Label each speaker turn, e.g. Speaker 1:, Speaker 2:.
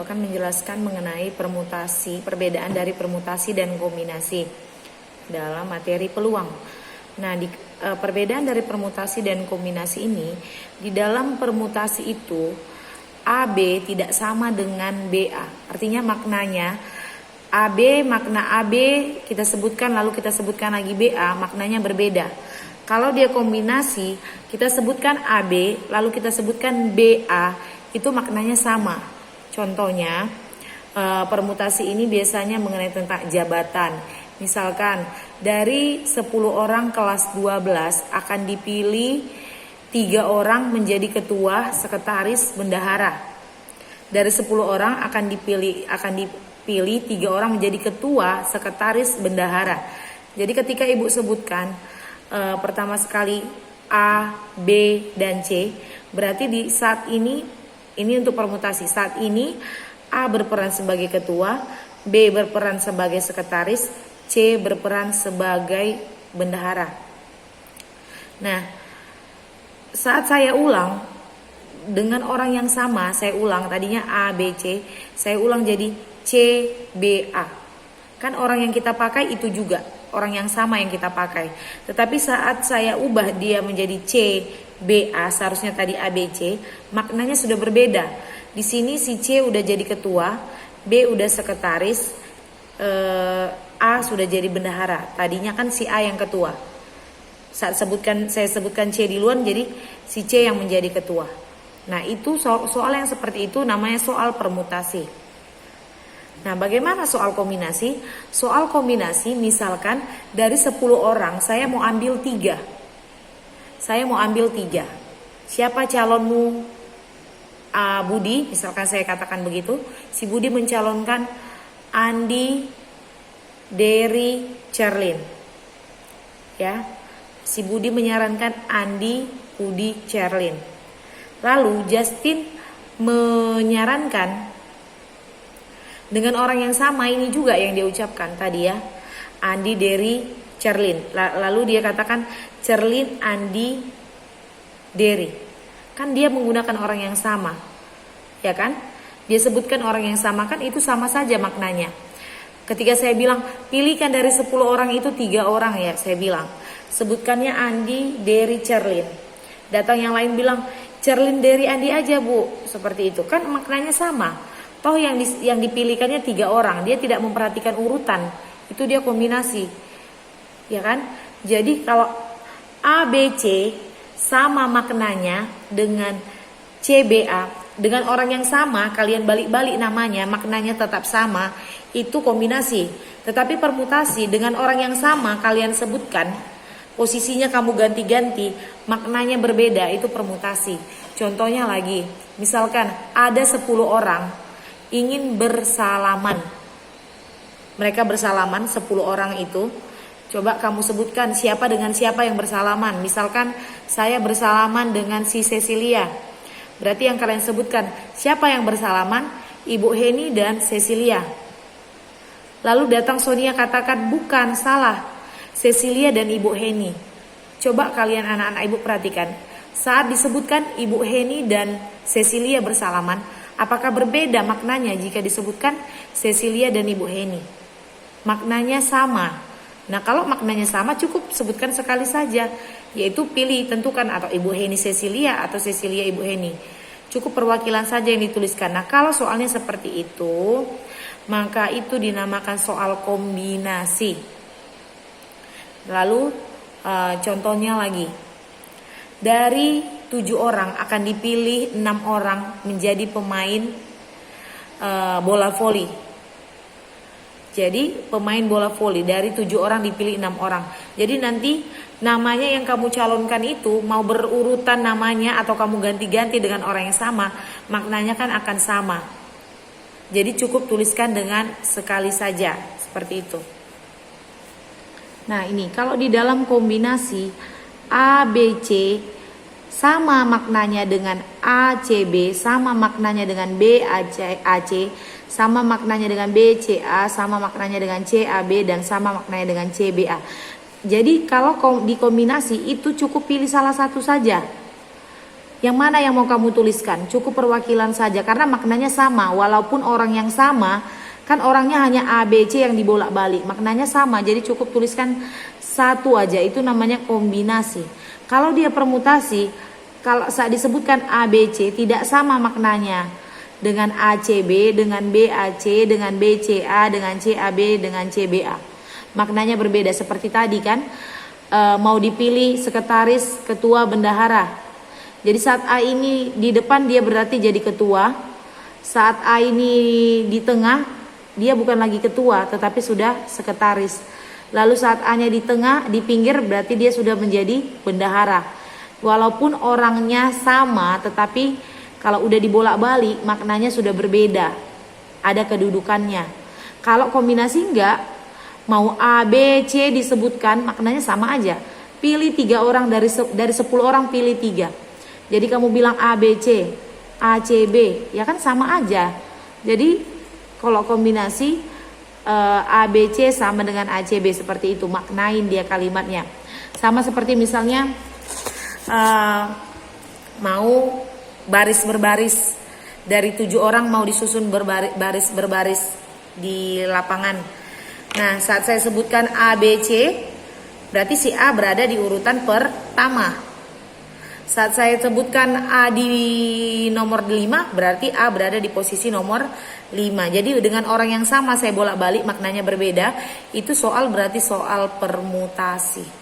Speaker 1: akan menjelaskan mengenai permutasi, perbedaan dari permutasi dan kombinasi dalam materi peluang. Nah, perbedaan dari permutasi dan kombinasi ini, di dalam permutasi itu AB tidak sama dengan BA. Artinya maknanya AB, makna AB kita sebutkan lalu kita sebutkan lagi BA, maknanya berbeda. Kalau dia kombinasi, kita sebutkan AB lalu kita sebutkan BA, itu maknanya sama. Contohnya, permutasi ini biasanya mengenai tentang jabatan. Misalkan dari 10 orang kelas 12 akan dipilih 3 orang menjadi ketua, sekretaris, bendahara. Dari 10 orang akan dipilih 3 orang menjadi ketua, sekretaris, bendahara. Jadi ketika Ibu sebutkan pertama sekali A, B, dan C, berarti di saat ini untuk permutasi. Saat ini A berperan sebagai ketua, B berperan sebagai sekretaris, C berperan sebagai bendahara. Nah, saat saya ulang dengan orang yang sama, saya ulang tadinya A, B, C, saya ulang jadi C, B, A. Kan orang yang kita pakai itu juga orang yang sama yang kita pakai. Tetapi saat saya ubah dia menjadi C, B, A, seharusnya tadi A, B, C, maknanya sudah berbeda. Di sini si C udah jadi ketua, B udah sekretaris, A sudah jadi bendahara. Tadinya kan si A yang ketua. Saat saya sebutkan C di luar, jadi si C yang menjadi ketua. Nah, itu soal yang seperti itu namanya soal permutasi. Nah, bagaimana soal kombinasi? Soal kombinasi misalkan dari 10 orang saya mau ambil 3. Saya mau ambil 3. Siapa calonmu? Budi, misalkan saya katakan begitu. Si Budi mencalonkan Andi, Dery, Cerlin. Ya. Si Budi menyarankan Andi, Budi, Cerlin. Lalu Justin menyarankan dengan orang yang sama ini juga yang dia ucapkan tadi ya. Andi, Dery, Cerlin. Lalu dia katakan Cerlin, Andi, Dery. Kan dia menggunakan orang yang sama. Ya kan? Dia sebutkan orang yang sama, kan itu sama saja maknanya. Ketika saya bilang pilihkan dari 10 orang itu 3 orang ya, saya bilang sebutkannya Andi, Dery, Cerlin. Datang yang lain bilang Cerlin, Dery, Andi aja Bu, seperti itu. Kan maknanya sama. Toh yang dipilihkannya 3 orang, dia tidak memperhatikan urutan, itu dia kombinasi, ya kan? Jadi kalau A, B, C sama maknanya dengan C, B, A, dengan orang yang sama, kalian balik-balik namanya, maknanya tetap sama, itu kombinasi. Tetapi permutasi dengan orang yang sama kalian sebutkan, posisinya kamu ganti-ganti, maknanya berbeda, itu permutasi. Contohnya lagi, misalkan ada 10 orang ingin bersalaman. Mereka bersalaman 10 orang itu. Coba kamu sebutkan siapa dengan siapa yang bersalaman. Misalkan saya bersalaman dengan si Cecilia. Berarti yang kalian sebutkan siapa yang bersalaman? Ibu Heni dan Cecilia. Lalu datang Sonia katakan bukan, salah, Cecilia dan Ibu Heni. Coba kalian anak-anak Ibu perhatikan. Saat disebutkan Ibu Heni dan Cecilia bersalaman, apakah berbeda maknanya jika disebutkan Cecilia dan Ibu Heni? Maknanya sama. Nah, kalau maknanya sama cukup sebutkan sekali saja, yaitu pilih, tentukan atau Ibu Heni Cecilia atau Cecilia Ibu Heni. Cukup perwakilan saja yang dituliskan. Nah, kalau soalnya seperti itu, maka itu dinamakan soal kombinasi. Lalu contohnya lagi. Dari 7 orang akan dipilih 6 orang menjadi pemain bola voli. Jadi pemain bola voli dari 7 orang dipilih 6 orang. Jadi nanti namanya yang kamu calonkan itu mau berurutan namanya atau kamu ganti-ganti dengan orang yang sama, maknanya kan akan sama. Jadi cukup tuliskan dengan sekali saja, seperti itu. Nah, ini kalau di dalam kombinasi A, B, C sama maknanya dengan A, C, B, sama maknanya dengan B, A, C, sama maknanya dengan B, C, A, sama maknanya dengan C, A, B, dan sama maknanya dengan C, B, A. Jadi kalau dikombinasi itu cukup pilih salah satu saja. Yang mana yang mau kamu tuliskan? Cukup perwakilan saja karena maknanya sama. Walaupun orang yang sama, kan orangnya hanya A, B, C yang dibolak-balik. Maknanya sama, jadi cukup tuliskan satu aja. Itu namanya kombinasi. Kalau dia permutasi, kalau saat disebutkan A, B, C tidak sama maknanya dengan A, C, B, dengan B, A, C, dengan B, C, A, dengan C, A, B, dengan C, B, A. Maknanya berbeda seperti tadi kan. Mau dipilih sekretaris, ketua, bendahara. Jadi saat A ini di depan dia berarti jadi ketua. Saat A ini di tengah dia bukan lagi ketua tetapi sudah sekretaris. Lalu saat A-nya di tengah, di pinggir berarti dia sudah menjadi bendahara. Walaupun orangnya sama tetapi kalau udah dibolak-balik maknanya sudah berbeda. Ada kedudukannya. Kalau kombinasi enggak, mau A, B, C disebutkan maknanya sama aja. Pilih 3 orang dari 10 orang pilih 3. Jadi kamu bilang A, B, C, A, C, B, ya kan sama aja. Jadi kalau kombinasi A, B, C sama dengan A, C, B seperti itu. Maknain dia kalimatnya. Sama seperti misalnya mau baris berbaris. Dari 7 orang mau disusun baris berbaris di lapangan. Nah, saat saya sebutkan A, B, C, berarti si A berada di urutan pertama. Saat saya sebutkan A di nomor 5, berarti A berada di posisi nomor 5. Jadi dengan orang yang sama saya bolak-balik maknanya berbeda. Itu berarti soal permutasi.